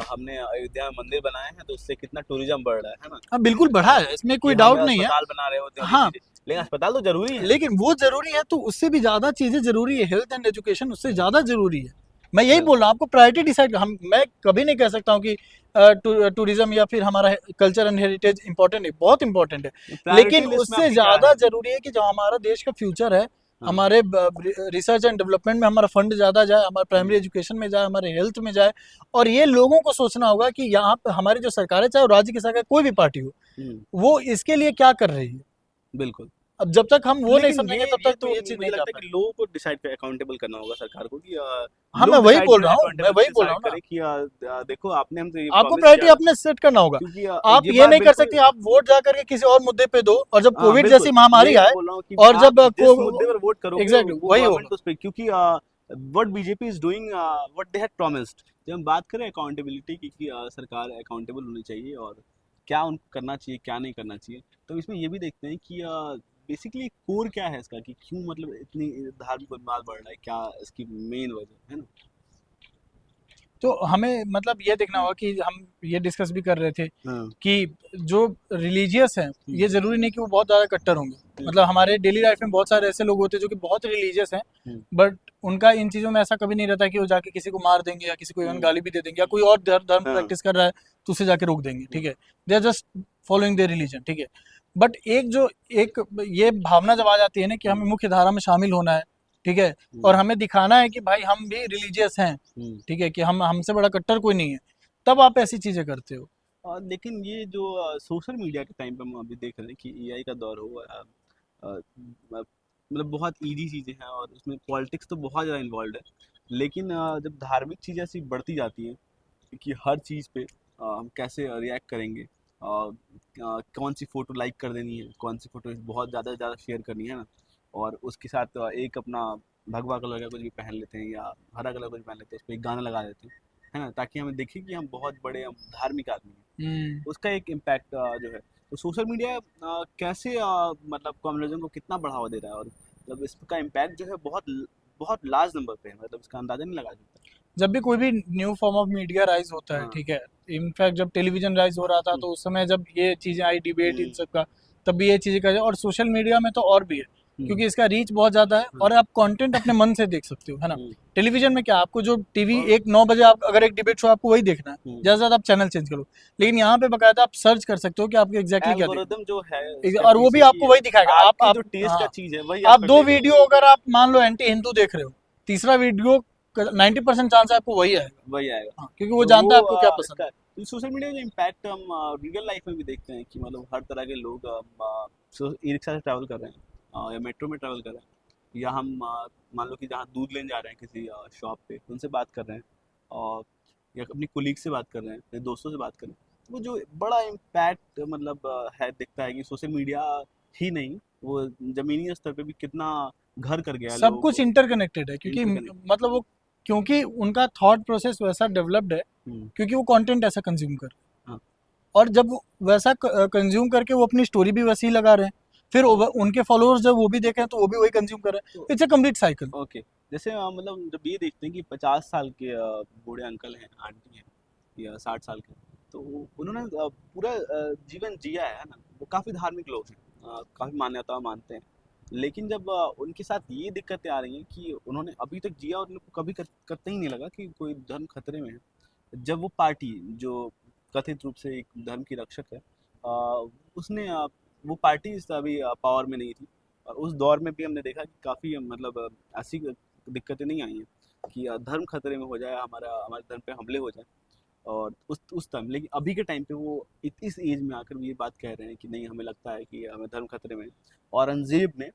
हमने अयोध्या में मंदिर बनाए हैं तो उससे कितना टूरिज्म बढ़ रहा है ना। हाँ बिल्कुल बढ़ा है, इसमें कि कोई हम डाउट नहीं है। अस्पताल बना रहे होते हैं और ये हाँ, चीजें, लेकिन अस्पताल तो जरूरी है। लेकिन वो जरूरी है तो उससे भी ज्यादा चीजें जरूरी है, हेल्थ एंड एजुकेशन उससे ज्यादा जरूरी है। मैं यही बोल रहा हूँ, आपको प्रायोरिटी डिसाइड, हम मैं कभी नहीं कह सकता हूँ कि टूरिज्म या फिर हमारा कल्चर एंड हेरिटेज इंपॉर्टेंट है, बहुत इंपॉर्टेंट है, प्रायोरिटी लेकिन लिस्ट में उससे आपकी क्या ज्यादा है? जरूरी है कि जो हमारा देश का फ्यूचर है, हाँ। हमारे रिसर्च एंड डेवलपमेंट में हमारा फंड ज्यादा जाए, हमारे प्राइमरी एजुकेशन में जाए, हमारे हेल्थ में जाए। और ये लोगों को सोचना होगा कि यहाँ पे हमारी जो सरकार है, चाहे वो राज्य की सरकार कोई भी पार्टी हो, वो इसके लिए क्या कर रही है। बिल्कुल। अब जब तक हम वो नहीं लेकिन समझेंगे तब ये तक तो ये चीज मुझे नहीं जा लगता है पाएगी। कि लोगों को डिसाइड अकाउंटेबल करना होगा सरकार को कि हाँ, मैं लोग वही डिसाइड बोल करें, रहा हूँ, मैं अकाउंटेबल वही बोल रहा डिसाइड हूँ ना। करें कि देखो आपने हमसे ये आपको प्रॉमिस प्रायोरिटी किया था। अपने सेट करना होगा। क्योंकि आप ये बात नहीं कर सकते, बिल्कुल। आप वोट जा करके किसी और मुद्दे पे दो, और जब हाँ कोविड बिल्कुल, जैसी महामारी यही मैं आए बोल रहा हूँ कि और आप जब जिस मुद्दे पर वोट करोगे एग्जैक्टली वो वही गवर्नमेंट होगा। उस पे, क्योंकि what BJP is doing what they had promised. जब हम बात करें अकाउंटेबिलिटी की कि सरकार अकाउंटेबल होनी चाहिए और क्या उनको करना चाहिए क्या नहीं करना चाहिए, तो इसमें ये भी देखते हैं कि बेसिकली कोर क्या है इसका, कि क्यों मतलब इतनी धार्मिक उन्माद बढ़ रहा है, क्या इसकी मेन वजह है ना। तो हमें मतलब ये देखना होगा कि हम ये डिस्कस भी कर रहे थे हाँ। कि जो रिलीजियस हैं, ये जरूरी नहीं कि वो बहुत ज़्यादा कट्टर होंगे। मतलब हमारे डेली लाइफ में बहुत सारे ऐसे लोग होते हैं जो कि बहुत रिलीजियस हैं, बट उनका इन चीज़ों में ऐसा कभी नहीं रहता कि वो जाके किसी को मार देंगे या किसी को इवन गाली भी दे देंगे, या कोई और धर्म हाँ। प्रैक्टिस कर रहा है तो उसे जाके रोक देंगे, ठीक है। They are just following their religion, ठीक है। बट एक ये भावना जब आ जाती है ना कि हमें मुख्य धारा में शामिल होना है, ठीक है, और हमें दिखाना है कि भाई हम भी रिलीजियस हैं, ठीक है, कि हम हमसे बड़ा कट्टर कोई नहीं है, तब आप ऐसी चीजें करते हो। लेकिन ये जो सोशल मीडिया के टाइम पे हम अभी देख रहे हैं कि एआई का दौर हुआ है, मतलब बहुत इजी चीज़ें हैं और उसमें पॉलिटिक्स तो बहुत ज़्यादा इन्वॉल्व है। लेकिन जब धार्मिक चीज़ें ऐसी बढ़ती जाती हैं कि हर चीज़ पे हम कैसे रिएक्ट करेंगे, कौन सी फ़ोटो लाइक कर देनी है, कौन सी फ़ोटो बहुत ज़्यादा शेयर करनी है ना, और उसके साथ एक अपना भगवा कलर का कुछ भी पहन लेते हैं या हरा कलर कुछ पहन लेते हैं, उस पर एक गाना लगा देते हैं, है ना, ताकि हमें दिखे कि हम बहुत बड़े हम धार्मिक आदमी हैं। उसका एक इम्पैक्ट जो है, तो सोशल मीडिया कैसे मतलब कम्युनिज्म को कितना बढ़ावा दे रहा है, और मतलब इसका इम्पैक्ट जो है बहुत बहुत लार्ज नंबर पे है, मतलब इसका अंदाजा नहीं लगा सकता। जब भी कोई भी new form of media rise होता है, हाँ। ठीक है, इनफैक्ट जब टेलीविजन राइज हो रहा था तो उस समय जब ये चीजें आई, डिबेट इन सब का, तब भी ये चीजें कर, और सोशल मीडिया में तो और भी है, क्योंकि इसका रीच बहुत ज्यादा है और आप कंटेंट अपने मन से देख सकते हो, है ना। टेलीविजन में क्या, आपको जो टीवी एक 9 बजे आप अगर एक डिबेट शो आपको वही देखना है, ज्यादा से ज्यादा आप चैनल चेंज करो, लेकिन यहाँ पे बकायदा आप सर्च कर सकते हो कि आपको एग्जैक्टली क्या देखना एल्गोरिदम जो है है, उसका और वो चीज़ भी है आपको कि वही दिखाएगा। आपकी आप जो टेस्ट का हाँ, चीज़ है वही आप आपका 2 देगा। वीडियो अगर आप मान लो एंटी हिंदू देख रहे हो, तीसरा वीडियो 90% चांस है आपको वही आएगा, वही आएगा। हाँ, क्योंकि वो तो जानता है आपको क्या पसंद इसका है। तो सोशल मीडिया का इम्पैक्ट हम रियल लाइफ में भी देखते हैं कि मतलब हर तरह के लोग ई रिक्शा से ट्रैवल कर रहे हैं या मेट्रो में ट्रैवल कर रहे हैं, या हम मान लो कि जहाँ दूध लेने जा रहे हैं किसी शॉप पे, उनसे बात कर रहे हैं, और या अपनी कोलीग से बात कर रहे हैं, अपने दोस्तों से बात कर रहे हैं, तो वो जो बड़ा इम्पैक्ट मतलब है, दिखता है कि सोशल मीडिया ही नहीं, वो ज़मीनी स्तर पे भी कितना घर कर गया है सब लोगों कुछ को। इंटरकनेक्टेड है, क्योंकि इंटरकनेक्ट। मतलब वो, क्योंकि उनका थॉट प्रोसेस वैसा डेवलप्ड है, क्योंकि वो कंटेंट ऐसा कंज्यूम कर, हाँ। और जब वो वैसा कंज्यूम करके वो अपनी स्टोरी भी वैसी लगा रहे हैं, फिर उनके फॉलोअर्स जब वो भी देख रहे हैं तो वो भी वही कंज्यूम कर रहे हैं, it's a complete cycle. Okay. जैसे मतलब जब ये देखते हैं कि 50 साल के बूढ़े अंकल हैं, आंटी हैं, या 60 साल के, तो उन्होंने पूरा जीवन जिया है ना, वो काफ़ी धार्मिक लोग हैं, काफ़ी मान्यता मानते हैं, लेकिन जब उनके साथ ये दिक्कतें आ रही हैं कि उन्होंने अभी तक जिया और उनको कभी कतई नहीं लगा कि कोई धर्म खतरे में है, जब वो पार्टी जो कथित रूप से एक धर्म की रक्षक है, उसने वो पार्टी अभी पावर में नहीं थी, और उस दौर में भी हमने देखा कि काफ़ी मतलब ऐसी दिक्कतें नहीं आई हैं कि धर्म खतरे में हो जाए, हमारे धर्म पे हमले हो जाए, और उस टाइम, लेकिन अभी के टाइम पे वो इस एज में आकर भी ये बात कह रहे हैं कि नहीं, हमें लगता है कि हमें धर्म खतरे में है। औरंगजेब ने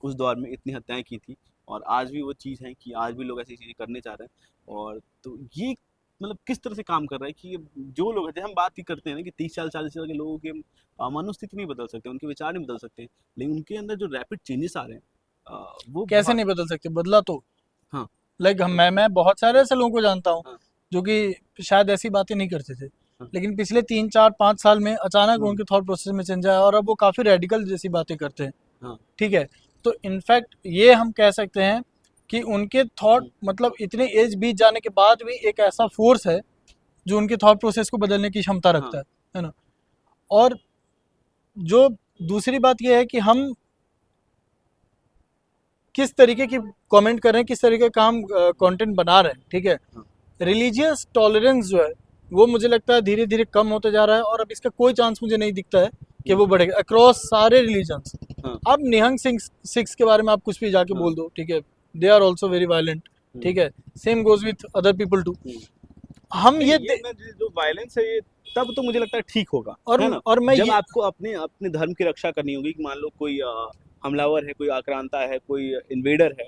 उस दौर में इतनी हत्याएं की थी, और आज भी वो चीज़ है कि आज भी लोग ऐसी चीज़ें करने चाह रहे हैं, और तो ये मतलब किस तरह से काम कर रहा है कि जो लोग हैं, जैसे हम बात ही करते हैं ना कि 30 साल 40 साल के लोगों के मनोस्थिति नहीं बदल सकते, उनके विचार नहीं बदल सकते, लेकिन उनके अंदर जो रैपिड चेंजेस आ रहे हैं वो कैसे बहुत। नहीं बदल सकते, बदला तो। हाँ। लाइक मैं बहुत सारे ऐसे लोगों को जानता हूँ हाँ। जो कि शायद ऐसी बातें नहीं करते थे, हाँ। लेकिन पिछले 3 4 5 साल में अचानक हाँ। उनके थॉट प्रोसेस में चेंज आया और अब वो काफ़ी रेडिकल जैसी बातें करते हैं। हाँ। ठीक है, तो इनफैक्ट ये हम कह सकते हैं कि उनके थॉट हम्म। मतलब इतने एज बीत जाने के बाद भी एक ऐसा फोर्स है जो उनके थॉट प्रोसेस को बदलने की क्षमता रखता हाँ। है ना। और जो दूसरी बात यह है कि हम किस तरीके की कमेंट कर रहे हैं, किस तरीके का हम कंटेंट बना रहे हैं। ठीक है, हाँ। रिलीजियस टॉलरेंस जो है वो मुझे लगता है धीरे धीरे कम होते जा रहा है, और अब इसका कोई चांस मुझे नहीं दिखता है कि वो बढ़ेगा अक्रॉस सारे रिलीजन्स। हाँ। अब निहंग सिंह सिक्स के बारे में आप कुछ भी जाके हाँ। बोल दो, ठीक है, they are also very violent. ठीक है, same goes with other people too. हम नहीं, ये ये ना जो वायलेंस है ये तब तो मुझे लगता है ठीक होगा, और है ना? और मैं जब ये आपको अपने अपने धर्म की रक्षा करनी होगी कि मान लो कोई हमलावर है, कोई आक्रांता है, कोई इन्वेडर है,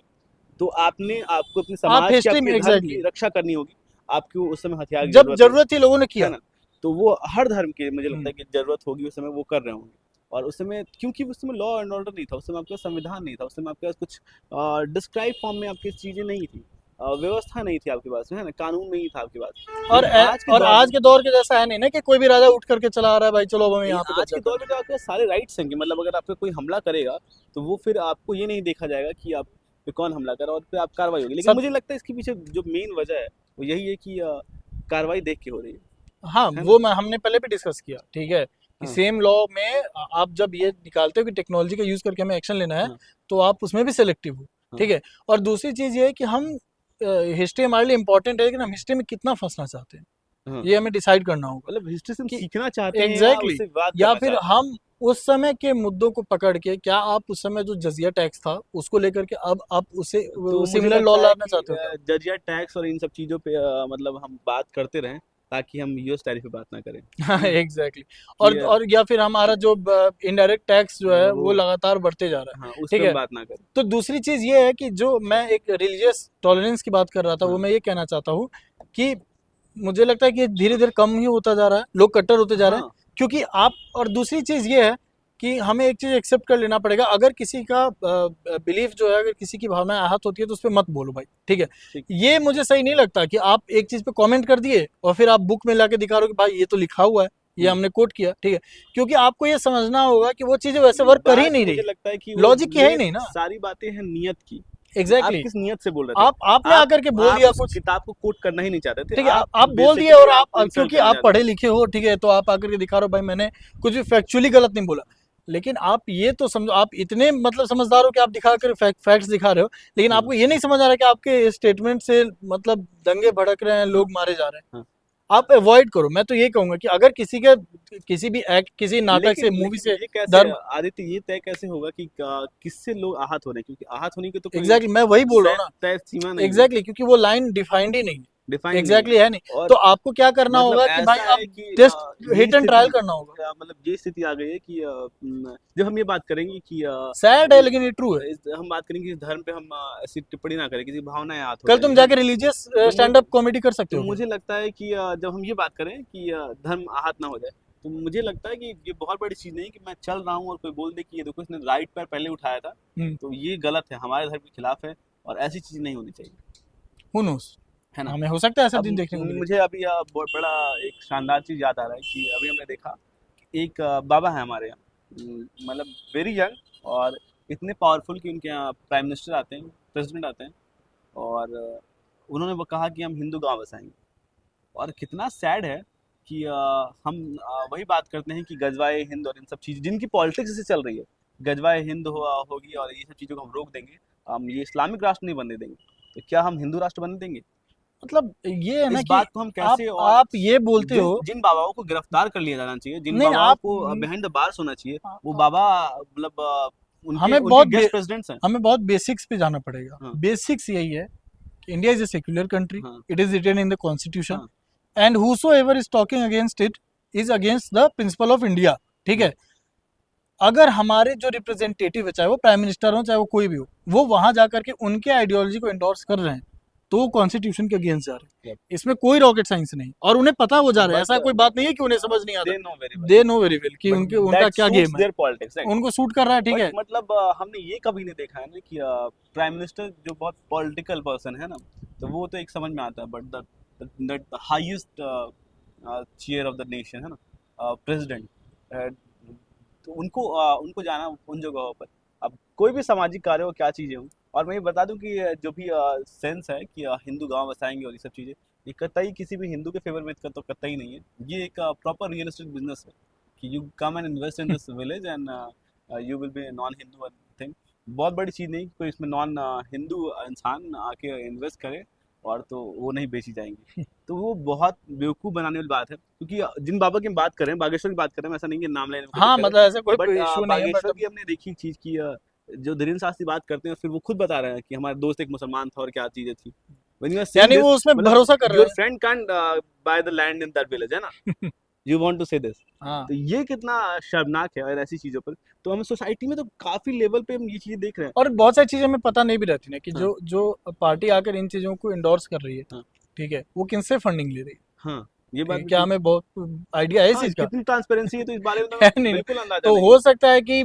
तो आपको अपने आप समाज के, हिस्ट्री में आपके धर्म एग्जैक्टली की रक्षा करनी होगी। आपको उस समय हथियार की जब जरूरत है जरूरत थी लोगों ने है किया। ना? तो वो हर धर्म के मुझे लगता हम्म, है कि जरूरत होगी, उस समय वो कर रहे होंगे। और उस समय क्योंकि उस समय लॉ एंड ऑर्डर नहीं था, उस समय आपके पास संविधान नहीं था, उस समय आपके पास कुछ डिस्क्राइब फॉर्म में आपकी चीजें नहीं थी, व्यवस्था नहीं थी आपके पास में, है ना? कानून नहीं था आपके पास। और लेकिन आज के और दौर में, आज के दौर के जैसा है नहीं ना कि कोई भी राजा उठ करके चला आ रहा है, भाई चलो अब हमें नहीं, यहाँ पे बच आज के जाता दौर में तो आपके पास सारे राइट्स हैं कि मतलब अगर आप पे कोई हमला करेगा तो वो फिर आपको ये नहीं देखा जाएगा कि आप पे कौन हमला कर रहा है, और फिर आप कार्रवाई होगी। है लेकिन सब। मुझे लगता है इसके पीछे जो मेन वजह है वो यही है कि कार्रवाई देख के हो रही हाँ, है ना? वो मैं हमने पहले भी डिस्कस किया। ठीक है, कि हाँ। सेम लॉ में आप जब ये निकालते हो कि टेक्नोलॉजी का यूज करके हमें एक्शन लेना है, हाँ। तो आप उसमें भी सिलेक्टिव हो। हाँ। ठीक है, और दूसरी चीज ये है कि हम हिस्ट्री हमारे लिए इंपॉर्टेंट है, लेकिन हम हिस्ट्री में कितना फंसना चाहते हैं हाँ। ये हमें डिसाइड करना होगा। मतलब हिस्ट्री से हम कि सीखना चाहते हैं या एग्जैक्टली उससे विवाद या करना फिर चाहते हैं? हम उस समय के मुद्दों को पकड़ के, क्या आप उस समय जो जजिया टैक्स था उसको लेकर के अब आप उसे तो मुझे सिमिलर लॉ लगता है लाना कि चाहते हो क्या? जजिया टैक्स और इन सब चीज़ों पे मतलब हम बात करते रहें, ताकि हम यूएस टैरिफ पे बात ना करें, हाँ है ना? एग्जैक्टली। कि और या फिर हमारा जो इनडायरेक्ट टैक्स जो है वो, वो लगातार बढ़ते जा रहा है। हाँ, उस पे ठीक हम है, बात ना करें। तो दूसरी चीज ये है कि जो मैं एक रिलीजियस टॉलरेंस की बात कर रहा था, वो हाँ। मैं ये कहना चाहता हूँ कि मुझे लगता है कि धीरे धीरे कम ही होता जा रहा है, लोग कट्टर होते जा रहे हैं। हाँ। क्योंकि आप, और दूसरी चीज ये है कि हमें एक चीज एक्सेप्ट कर लेना पड़ेगा, अगर किसी का बिलीफ जो है, अगर किसी की भावनाएं आहत होती है तो उस पर मत बोलो भाई। ठीक है, ठीक। ये मुझे सही नहीं लगता कि आप एक चीज पे कमेंट कर दिए और फिर आप बुक में लाके दिखा रहे हो कि भाई ये तो लिखा हुआ है, ये हमने कोट किया। ठीक है, क्योंकि आपको ये समझना होगा कि वो चीजें वैसे वर्क कर ही बात नहीं मुझे रही, लगता है कि वो लॉजिक की है ही ये नहीं ना। सारी बातें हैं नियत की, कि आप एग्जैक्टली किस नियत से बोल रहे थे। आपने आप आकर के बोल आप दिया उस कुछ। किताब को कोट करना ही नहीं चाहते थे, ठीक है, आप आप बोल दिए, और बेसिकली आप आपको इंसल्ट क्योंकि करना आप चाहते पढ़े थे। लिखे हो, ठीक है, तो आप आकर के दिखा रहे हो भाई मैंने कुछ भी फैक्चुअली गलत नहीं बोला। लेकिन आप ये तो समझो, आप इतने मतलब समझदार हो कि आप दिखा कर फैक्ट्स दिखा रहे हो, लेकिन हाँ। आपको ये नहीं समझ आ रहा कि आपके स्टेटमेंट से मतलब दंगे भड़क रहे हैं, हाँ। लोग मारे जा रहे हैं। हाँ। आप अवॉइड करो। मैं तो ये कहूंगा कि अगर किसी के किसी भी एक्ट, किसी नाटक से, लेकिन मूवी लेकिन से, ये कैसे धर्म, आदित्य, ये तय कैसे होगा कि किससे लोग आहत हो रहे हैं? क्योंकि आहत होने की तो कोई एग्जैक्टली मैं वही बोल रहा हूँ तय सीमा ना। नहीं है, एग्जैक्टली, क्योंकि वो लाइन डिफाइंड ही नहीं है। डिफाइन नहीं है। एग्जैक्टली है नहीं। और तो आपको क्या करना मतलब होगा कि भाई ऐसा आप है कि टेस्ट ये हिट एंड ट्रायल स्थिति, करना होगा। मतलब ये स्थिति आ गई है कि जब हम ये बात करेंगे कि सैड है लेकिन ये ट्रू है। हम बात करेंगे कि धर्म पे हम ऐसी टिप्पणी ना करें, किसी भावनाएं आहत हो कल तुम जाएंगी, है जाके ना? रिलीजियस तो स्टैंड अप कॉमेडी कर सकते तो हो क्या? मुझे लगता है कि जब हम ये बात करें कि धर्म आहत ना हो जाए, तो मुझे लगता है कि ये बहुत बड़ी चीज़ नहीं है कि मैं चल रहा हूँ और कोई बोल दे कि ये देखो इसने राइट पैर पहले उठाया था, हम्म, तो ये गलत है, हमारे धर्म के खिलाफ है, और ऐसी चीज़ नहीं होनी चाहिए, who knows? है ना? हमें हो सकता है ऐसा अब दिन देखने को मिले। मुझे अभी बहुत बड़ा एक शानदार चीज़ याद आ रहा है कि अभी हमने देखा कि एक बाबा है हमारे यहाँ, मतलब वेरी यंग, और इतने पावरफुल कि उनके यहाँ प्राइम मिनिस्टर आते हैं, प्रेसिडेंट आते हैं, और उन्होंने वो कहा कि हम हिंदू गांव बसाएंगे। और कितना सैड है कि हम वही बात करते हैं कि गजवाए हिंद और इन सब चीज़ जिनकी पॉलिटिक्स से चल रही है, गजवाए हिंद होगी और ये सब चीज़ों को हम रोक देंगे, हम ये इस्लामिक राष्ट्र नहीं बनने देंगे, तो क्या हम हिंदू राष्ट्र बनने देंगे? मतलब ये है ना इस कि बात को हम कैसे, और आप ये बोलते जिन हो। जिन बाबाओं को गिरफ्तार कर लिया जाना चाहिए, जिन नहीं नहीं, बाबाओं आप को बिहाइंड द बार्स होना चाहिए, वो आ- बाबा मतलब उनके हमें उनके गेस्ट प्रेसिडेंट्स हैं। हमें बहुत बेसिक्स पे जाना पड़ेगा। हाँ। बेसिक्स यही है कि India is a secular country, हाँ। It is written in the constitution, हाँ। And whosoever is talking against it is against the principle of India. ठीक है, अगर हमारे जो रिप्रेजेंटेटिव है, चाहे वो प्राइम मिनिस्टर हो चाहे वो कोई भी हो, वो वहां जाकर के उनके आइडियोलॉजी को एंडोर्स कर रहे हैं, तो वो कॉन्स्टिट्यूशन के अगेंस्ट जा रहे हैं। Yep. इसमें कोई रॉकेट साइंस नहीं और उन्हें पता वो जा रहे हैं, But, ऐसा कोई बात नहीं है कि उन्हें समझ नहीं आता, they know very well. They know very well कि But उनके उनका that क्या suits गेम है, their politics, right? उनको सूट कर रहा है, ठीक But है। मतलब हमने ये कभी नहीं देखा है ना कि प्राइम मिनिस्टर जो बहुत पॉलिटिकल पर्सन है ना, तो वो तो एक समझ में आता है, but the highest chair of the nation है ना, प्रेसिडेंट, तो उनको जाना उन जगहों पर, अब कोई भी सामाजिक कार्य हो, क्या चीज़ें हों। और मैं ये बता दूं कि जो भी सेंस है कि हिंदू गांव बसाएंगे और ये सब चीज़ें, ये कतई किसी भी हिंदू के फेवर में तो कतई नहीं है। ये एक प्रॉपर रियलिस्टिक बिजनेस है कि you come and invest in this village and you will be non Hindu thing. बहुत बड़ी चीज़ नहीं, कोई इसमें नॉन हिंदू इंसान आके इन्वेस्ट करे और तो वो नहीं बेची जाएंगी। तो वो बहुत बेवकूफ़ बनाने वाली बात है, क्योंकि जिन बाबा की हम बात कर रहे हैं, बागेश्वर की बात कर रहे हैं, ऐसा नहीं है नाम लेने में हाँ कोई दिक्कत मतलब ऐसा कोई है, बट इशू नहीं है, बागेश्वर बट की हमने देखी चीज़ की जो धीरेन्द्र शास्त्री बात करते हैं, फिर वो खुद बता रहे हैं कि हमारे दोस्त एक मुसलमान था और क्या चीज़ें थी। When you are saying यानी this, वो उसमें मतलब भरोसा कर रहे your हैं। friend can't buy the land in that village, है ना? You want to say this? हाँ तो ये कितना शर्मनाक है। और ऐसी चीज़ों पर तो हम सोसाइटी में तो काफ़ी लेवल पे हम ये चीज़ें देख रहे हैं। और बहुत सारी चीजें हमें पता नहीं भी रहती ना कि हाँ। जो पार्टी आकर इन चीजों को इंडोर्स कर रही है, हाँ। ठीक है, वो किनसे फंडिंग ले रही है, हाँ, ये बात क्या हमें बहुत आइडिया है इस हाँ, चीज का? कितनी ट्रांसपेरेंसी है तो इस बारे में तो है हमें नहीं। बिल्कुल अंदाजा तो नहीं हो सकता है कि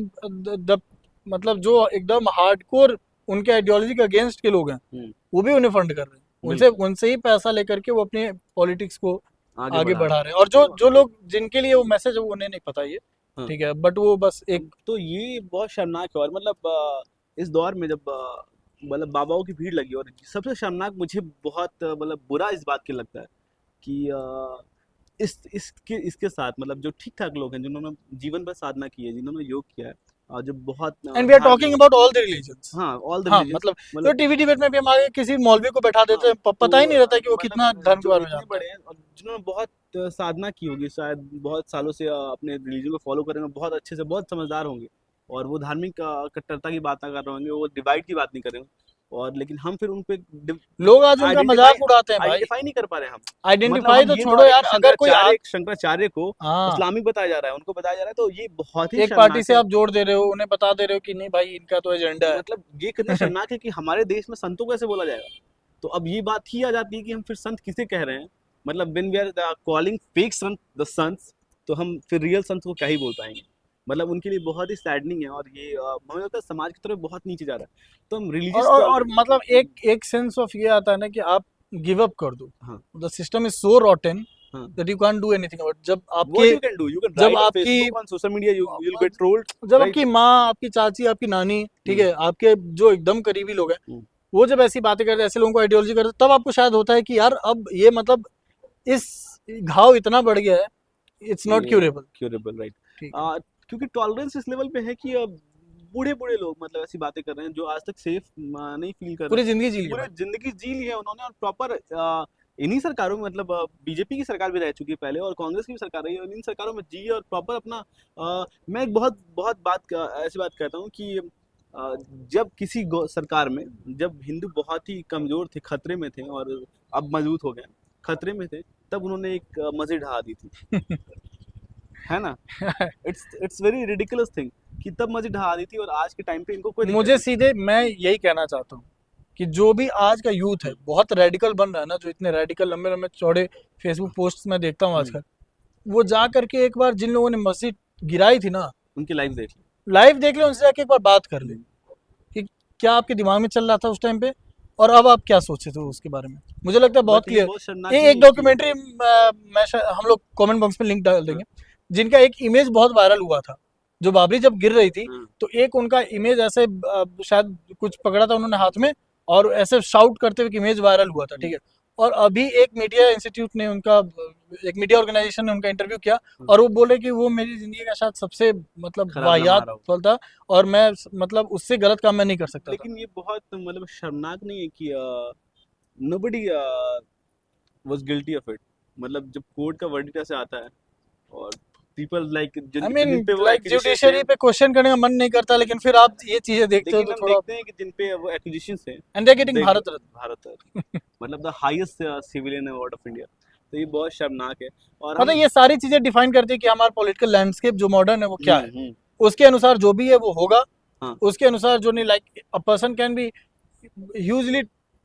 मतलब जो एकदम हार्डकोर उनके आइडियोलॉजी के अगेंस्ट के लोग हैं, हम्म, वो भी उन्हें फंड कर रहे हैं, उनसे ही पैसा लेकर के वो अपने पॉलिटिक्स को आगे बढ़ा रहे हैं। और जो लोग जिनके लिए वो मैसेज है वो उन्हें नहीं पता ये, हाँ। ठीक है, बट वो बस एक तो ये बहुत शर्मनाक है। और मतलब इस दौर में जब मतलब बाबाओं की भीड़ लगी, और सबसे शर्मनाक मुझे बहुत मतलब बुरा इस बात के लगता है कि इसके साथ मतलब जो ठीक ठाक लोग हैं, जिन्होंने जीवन भर साधना की है, जिन्होंने योग किया है, जो बहुत and we are talking about all the religions. हाँ ऑल द हाँ रिलीजन्स, मतलब तो टीवी डिबेट में भी हम आगे किसी मौलवी को बैठा देते हैं, पता ही नहीं रहता कि वो कितना धर्म के बारे में इतने जानता है। बड़े हैं और जिन्होंने बहुत साधना की होगी, शायद बहुत सालों से अपने रिलीजन को फॉलो करेंगे, बहुत अच्छे से, बहुत समझदार होंगे, और वो धार्मिक कट्टरता की बात ना कर रहे होंगे, वो डिवाइड की बात नहीं कर रहे होंगे। और लेकिन हम फिर उन पे लोग आज उनका मजाक उड़ाते हैं भाई। आइडेंटिफाई नहीं कर पा रहे हम। आइडेंटिफाई मतलब तो हम ये छोड़ो यार, अगर कोई शंकराचार्य को हाँ इस्लामिक बताया जा रहा है, उनको बताया जा रहा है, तो ये बहुत ही एक पार्टी से शर्मनाक आप जोड़ दे रहे हो, उन्हें बता दे रहे हो कि नहीं भाई इनका तो एजेंडा है। है। मतलब ये कितना शर्मनाक है कि हमारे देश में संतों को कैसे बोला जाएगा। तो अब ये बात ही आ जाती है कि हम फिर संत किसे कह रहे हैं। मतलब when we are calling fake sant the sants, तो हम फिर रियल संत को क्या ही बोल पाएंगे। मतलब उनके लिए बहुत ही सैडनिंग है, और ये हमें लगता है समाज की तरफ बहुत नीचे जा रहा है। तो हम रिलीजियस और मतलब एक सेंस ऑफ ये आता है ना कि आप गिव अप कर दो, हाँ। The system is so rotten हाँ। That you can't do anything about. जब What आपके you can do, you can जब write on आपकी Facebook, on social media, you'll get trolled, जब right? आपकी माँ, आपकी चाची, आपकी नानी, ठीक है, आपके जो एकदम करीबी लोग हैं, हम्म। वो जब ऐसी बातें करते हैं, ऐसे लोगों को आइडियोलॉजी करते हैं, तब आपको शायद होता है कि यार अब ये मतलब इस घाव इतना बढ़ गया है, it's not curable. Curable, right. ठीक क्योंकि टॉलरेंस इस लेवल पे है कि बूढ़े लोग मतलब ऐसी बातें कर रहे हैं जो आज तक सेफ नहीं फील कर पूरी रहे हैं। जिंदगी जी ली पूरी भाई। जिंदगी जी ली है उन्होंने, और प्रॉपर इन्हीं सरकारों में, मतलब बीजेपी की सरकार भी रह चुकी है पहले, और कांग्रेस की भी सरकार रही है, और इन सरकारों में जी और प्रॉपर अपना मैं एक बहुत ऐसी बात कहता हूँ कि जब किसी सरकार में, जब हिंदू बहुत ही कमजोर थे, खतरे में थे, और अब मजबूत हो गए, खतरे में थे, तब उन्होंने एक मस्जिद ढहा दी थी है ना। इट्स वेरी रिडिकुलस थिंग कि तब मस्जिद ढहा दी थी, और आज के टाइम पे इनको कोई दिक्कत मुझे नहीं। सीधे मैं यही कहना चाहता हूँ कि जो भी आज का यूथ है बहुत रेडिकल बन रहा है ना, जो इतने रेडिकल लंबे लंबे चौड़े फेसबुक पोस्ट में देखता हूँ आजकल, वो जा करके एक बार जिन लोगों ने मस्जिद गिराई थी ना, उनकी लाइफ देख ली, लाइव देख ले, उनसे जाके एक बार बात कर ले कि क्या आपके दिमाग में चल रहा था उस टाइम पे, और अब आप क्या सोचे थे उसके बारे में। मुझे लगता है बहुत But ये क्लियर। बहुत शर्मनाक एक नहीं डॉक्यूमेंट्री हम लोग कमेंट बॉक्स में लिंक डाल देंगे, जिनका एक इमेज बहुत वायरल हुआ था, जो बाबरी जब गिर रही थी, तो एक उनका इमेज ऐसे शायद कुछ पकड़ा था उन्होंने हाथ में, और ऐसे शाउट करते हुए इमेज वायरल हुआ था, ठीक है। और अभी एक मीडिया इंस्टीट्यूट ने उनका, एक मीडिया ऑर्गेनाइजेशन ने उनका इंटरव्यू किया, और वो बोले कि वो मेरी जिंदगी का शायद सबसे मतलब खराब वाहियात लम्हा पल था, और मैं मतलब उससे गलत काम मैं नहीं कर सकता था। लेकिन ये बहुत मतलब शर्मनाक नहीं है कि nobody was guilty of it। मतलब जब कोर्ट का वर्डिक्ट ऐसे आता है, और people like I mean like judiciary पे क्वेश्चन करने का मन नहीं करता, लेकिन फिर आप ये चीजें देखते हो लेकिन तो हम थोड़ा, देखते हैं कि जिन पे वो एक्विजिशंस हैं, and they are getting they- Bharat Ratna. Bharat Ratna, मतलब the highest civilian award of India. तो ये बहुत शर्मनाक है। और मतलब ये सारी चीजें डिफाइन करती है कि हमारा पॉलिटिकल लैंडस्केप जो मॉडर्न है वो क्या है, हम्म, उसके अनुसार जो भी है वो होगा। हाँ। उसके अनुसार जो नहीं, like a person can be hugely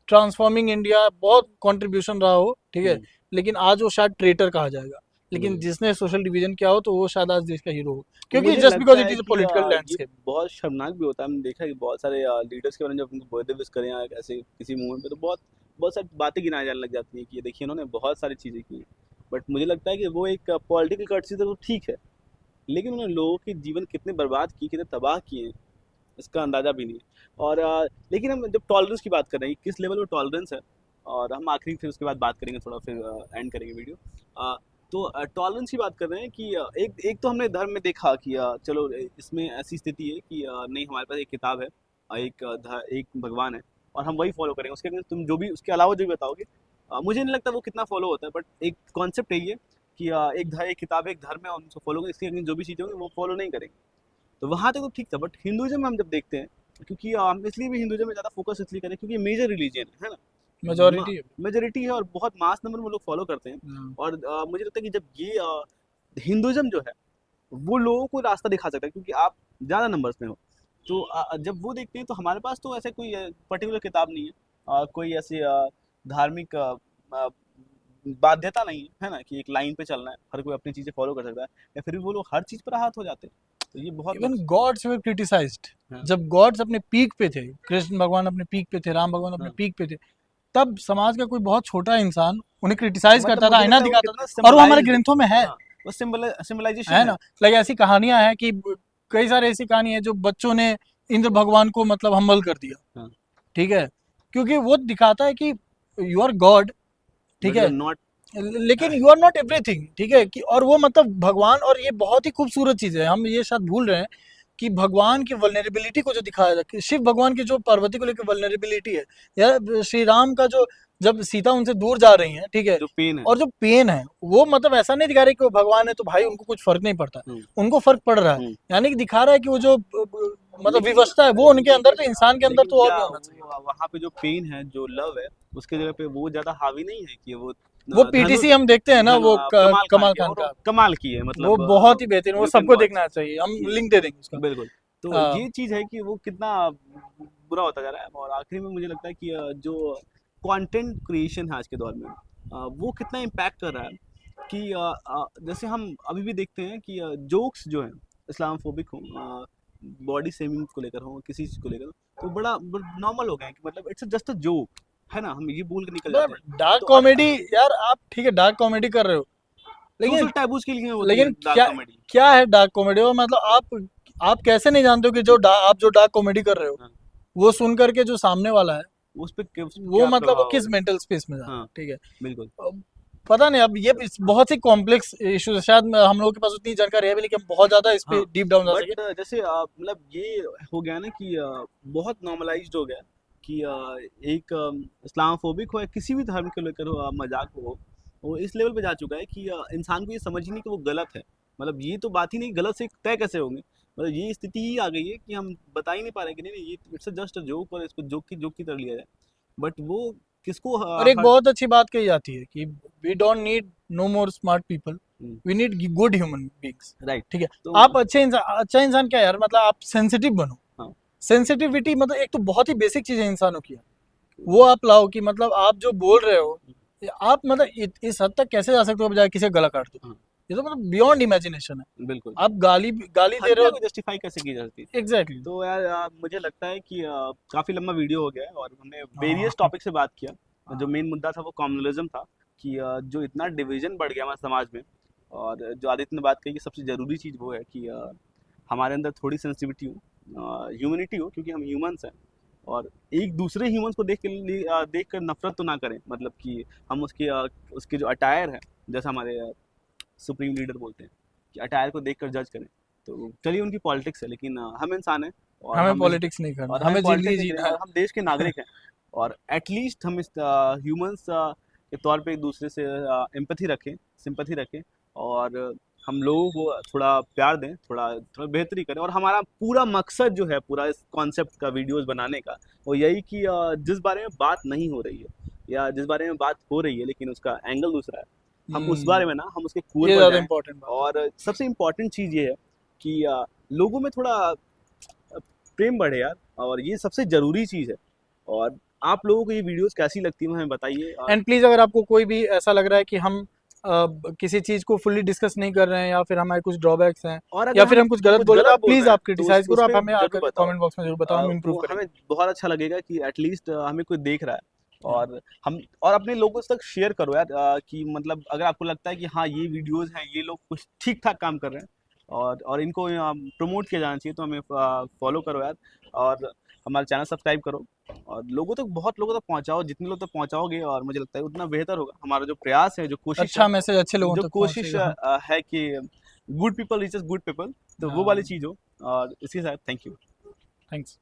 transforming India बहुत कंट्रीब्यूशन रहा हो, ठीक है, हम्म। लेकिन आज वो शायद ट्रेटर कहा जाएगा, लेकिन हम्म। जिसने सोशल डिवीजन किया हो तो वो शायद आज देश का हीरो हो, क्योंकि मुझे जस्ट लगता बिकॉज इट है इज अ कि पॉलिटिकल ये लैंडस्केप। बहुत शर्मनाक भी होता है। हमने देखा है कि बहुत सारे लीडर्स के बारे में जब उनको बर्थडे विश करें या ऐसे किसी मूवमेंट पे, तो बहुत बहुत सारी बातें गिनाई जाने लग जाती हैं कि ये देखिए इन्होंने बहुत सारी चीज़ें की। बट मुझे लगता है कि वो एक पॉलिटिकल कर्टसी तो ठीक है, लेकिन उन्होंने लोगों के जीवन कितने बर्बाद किए, कितने तबाह किए हैं, इसका अंदाज़ा भी नहीं है। और लेकिन हम जब टॉलरेंस की बात कर रहे हैं, किस लेवल में टॉलरेंस है, और हम आखिरी फिर उसके बाद बात करेंगे, थोड़ा फिर एंड करेंगे वीडियो। तो टॉलरेंस की बात कर रहे हैं कि एक एक तो हमने धर्म में देखा कि चलो इसमें ऐसी स्थिति है कि नहीं, हमारे पास एक किताब है, एक भगवान है, और हम वही फॉलो करेंगे। उसके अगेंस्ट तुम जो भी, उसके अलावा जो भी बताओगे, मुझे नहीं लगता वो कितना फॉलो होता है। बट एक कॉन्सेप्ट है ये कि एक किताब है, एक धर्म है, और उनको फॉलो करेंगे, इसके अगेंस्ट जो भी चीज़ें होंगी वो फॉलो नहीं करेंगे। तो वहाँ तक तो ठीक था। बट हिंदुइज्म में हम जब देखते हैं, क्योंकि हम इसलिए भी हिंदुइज्म में ज़्यादा फोकस इसलिए करें क्योंकि मेजर रिलीजन है ना, मेजोरिटी है। मेजोरिटी है, और बहुत मास नंबर में लोग फॉलो करते हैं। और मुझे लगता है कि जब ये हिंदुइज्म जो है वो लोगों को रास्ता दिखा सकता है, क्योंकि आप ज़्यादा नंबर्स में हो। तो जब वो देखते हैं तो हमारे पास तो ऐसे कोई पर्टिकुलर किताब नहीं है, कोई ऐसी धार्मिक बाध्यता नहीं है ना, कि एक लाइन पे चलना है, हर कोई अपनी चीज़ें फॉलो कर सकता है, या फिर भी वो लोग हर चीज़ पर आहत हो जाते हैं। तो ये बहुत इवन गॉड्स वर क्रिटिसाइज्ड। हाँ। जब गॉड्स अपने पीक पे थे, कृष्ण भगवान अपने पीक पे थे, राम भगवान अपने हाँ। पीक पे थे, तब समाज का कोई बहुत छोटा इंसान उन्हें क्रिटिसाइज मतलब करता था, मुझे आईना लगता है वो दिखाता कितना था, और वो हमारे सिंबलाइज्ड, ग्रंथों में है। हाँ, वो सिंबलाइजेशन है है। ना, लाइक ऐसी कहानियां हैं कि कई सारे ऐसी कहानी है जो बच्चों ने इंद्र भगवान को मतलब हम्बल कर दिया, हाँ। ठीक है, क्योंकि वो दिखाता है कि यू आर गॉड, ठीक बट यू है, आर नॉट। लेकिन यू आर नॉट एवरीथिंग, ठीक है, कि और वो मतलब भगवान, और ये बहुत ही खूबसूरत चीज है, हम ये शायद भूल रहे हैं कि भगवान की वल्नरेबिलिटी को जो दिखाया जाए, कि शिव भगवान की जो पार्वती को लेकर वल्नरेबिलिटी है, या श्री राम का जो, जब सीता उनसे दूर जा रही हैं, ठीक है, जो पेन है। और जो पेन है, वो मतलब ऐसा नहीं दिखा रहे कि वो भगवान है तो भाई उनको कुछ फर्क नहीं पड़ता, हम्म। उनको फर्क पड़ रहा है, हम्म। यानी कि दिखा रहा है कि वो जो मतलब लेकिन विवशता है वो उनके अंदर, तो इंसान के अंदर लेकिन तो और क्या भी होना चाहिए। वो वहाँ पे जो पेन है, जो लव है, उसके जगह पे वो ज्यादा हावी नहीं है कि वो वो पीटीसी हम देखते हैं ना, वो कमाल खान कमाल की, खान और वो का, कमाल की है, वो मतलब बहुत ही बेहतरीन, वो यू कैन सबको वॉच। देखना चाहिए, हम लिंक दे देंगे उसका। बिल्कुल। तो ये चीज है कि वो कितना बुरा होता जा रहा है। और आखिरी में मुझे लगता है कि जो कंटेंट क्रिएशन है आज के दौर में, वो कितना इम्पैक्ट कर रहा है कि जैसे हम अभी भी देखते हैं कि जोक्स जो हैं इस्लामोफोबिक हों, बॉडी शेमिंग को लेकर हों, किसी चीज़ को लेकर हो, तो बड़ा नॉर्मल हो गया है कि मतलब इट्स जस्ट अ जोक, है ना, हम ये बोल के निकल जाते हैं। डार्क तो कॉमेडी, यार आप ठीक है डार्क कॉमेडी कर रहे हो, सोशल लेकिन टैबूज के लिए होती है लेकिन डार्क क्या, कॉमेडी। क्या है डार्क कॉमेडी, और मतलब आप कैसे नहीं जानते हो कि आप जो डार्क कॉमेडी कर रहे हो, हाँ, वो सुन करके जो सामने वाला है, उस पे वो क्या मतलब वो प्रभाव किस होगा। मेंटल स्पेस में जा रहा है, हाँ, ठीक है। बिल्कुल। अब पता नहीं, अब ये बहुत ही कॉम्प्लेक्स इशू है, शायद हम लोगों के पास उतनी जानकारी है भी नहीं कि हम बहुत ज्यादा इस पे हाँ, डीप डाउन जा बट सके। जैसे मतलब ये हो गया ना कि बहुत नॉर्मलाइज्ड हो गया कि एक इस्लामोफोबिक हो या किसी भी धर्म को लेकर हो, मजाक हो, वो इस लेवल पे जा चुका है कि इंसान को ये समझ ही नहीं कि वो गलत है। मतलब ये तो बात ही नहीं, गलत से तय कैसे होंगे। मतलब ये स्थिति ही आ गई है कि हम बता ही नहीं पा रहे कि नहीं नहीं, ये इट्स जस्ट अ जोक, और इसको जोक की तरह लिया जाए। बट वो किसको और एक बहुत अच्छी बात कही जाती है कि we don't need no more smart people, we need good human beings, right. ठीक है। तो आप अच्छा इंसान क्या यार, मतलब आप सेंसिटिव बनो, हाँ, सेंसिटिविटी मतलब एक तो बहुत ही बेसिक चीज है इंसानों की, वो आप लाओ कि मतलब आप जो बोल रहे हो, आप मतलब इस हद तक कैसे जा सकते हो बजाय किसी का गला काट दो, हाँ, ये तो मतलब बियॉन्ड इमेजिनेशन है, बिल्कुल। आप गाली गाली दे रहे हत्या हो। को जस्टिफाई कैसे की जा सकती है। एग्जैक्टली। तो यार मुझे लगता है कि काफ़ी लंबा वीडियो हो गया है, और हमने वेरियस हाँ। टॉपिक से बात किया। जो मेन मुद्दा था वो कम्युनलिज्म था, कि जो इतना डिवीजन बढ़ गया हमारे समाज में। और जो आदित्य ने बात कही कि सबसे ज़रूरी चीज़ वो है कि हमारे अंदर थोड़ी सेंसिटिविटी हो, ह्यूमनिटी हो, क्योंकि हम ह्यूमंस हैं। और एक दूसरे ह्यूमंस को देख कर नफरत तो ना करें, मतलब कि हम उसके जो अटायर है, जैसा हमारे सुप्रीम लीडर बोलते हैं कि अटायर को देख कर जज करें। तो चलिए उनकी पॉलिटिक्स है, लेकिन हम इंसान हैं, और हमें हम इस पॉलिटिक्स नहीं करना, और हमें हमें जिंदगी पॉलिटिक्स नहीं करें, जीना है। और हम देश के नागरिक हैं। और एटलीस्ट हम इस ह्यूमंस के तौर पे एक दूसरे से एम्पैथी रखें, सिंपैथी रखें, और हम लोगों को थोड़ा प्यार दें, थोड़ा थोड़ा बेहतरी करें। और हमारा पूरा मकसद जो है, पूरा इस कॉन्सेप्ट का वीडियोस बनाने का, वो यही कि जिस बारे में बात नहीं हो रही है, या जिस बारे में बात हो रही है लेकिन उसका एंगल दूसरा है, हम उस बारे में ना, हम उसके कोर ये पर ज्यादा जाएं। इम्पोर्टेंट बात और सबसे इम्पोर्टेंट चीज़ ये है कि लोगों में थोड़ा प्रेम बढ़े यार, और ये सबसे ज़रूरी चीज़ है। और आप लोगों को ये वीडियोस कैसी लगती है हमें बताइए। एंड प्लीज अगर आपको कोई भी ऐसा लग रहा है कि हम किसी चीज को फुल्ली डिस्कस नहीं कर रहे हैं या फिर हमारे कुछ ड्रॉबैक्स हैं और या अगर फिर हम कुछ गलत बोल रहे हैं, आप बोल प्लीज रहे हैं आप क्रिटिसाइज तो करो, आप उसपे हमें जरूर आकर बताओ। कमेंट बॉक्स में जरूर बताओ, हम इम्प्रूव वो करेंगे। हमें बहुत अच्छा लगेगा कि एटलीस्ट हमें कोई देख रहा है और हम और अपने लोगों तक शेयर करो यार कि मतलब अगर आपको लगता है कि हाँ ये वीडियोस हैं, ये लोग कुछ ठीक ठाक काम कर रहे हैं और इनको प्रमोट किया जाना चाहिए, तो हमें फॉलो करो यार और हमारा चैनल सब्सक्राइब करो और लोगों तक, बहुत लोगों तक पहुंचाओ। जितने लोग तक पहुंचाओगे और मुझे लगता है उतना बेहतर होगा। हमारा जो प्रयास है, जो कोशिश है, अच्छा मैसेज अच्छे लोगों जो तक कोशिश पहुंचेगा। हाँ, है कि good people reaches good people, तो वो वाली चीज़ हो। और इसी के साथ थैंक यू। थैंक्स।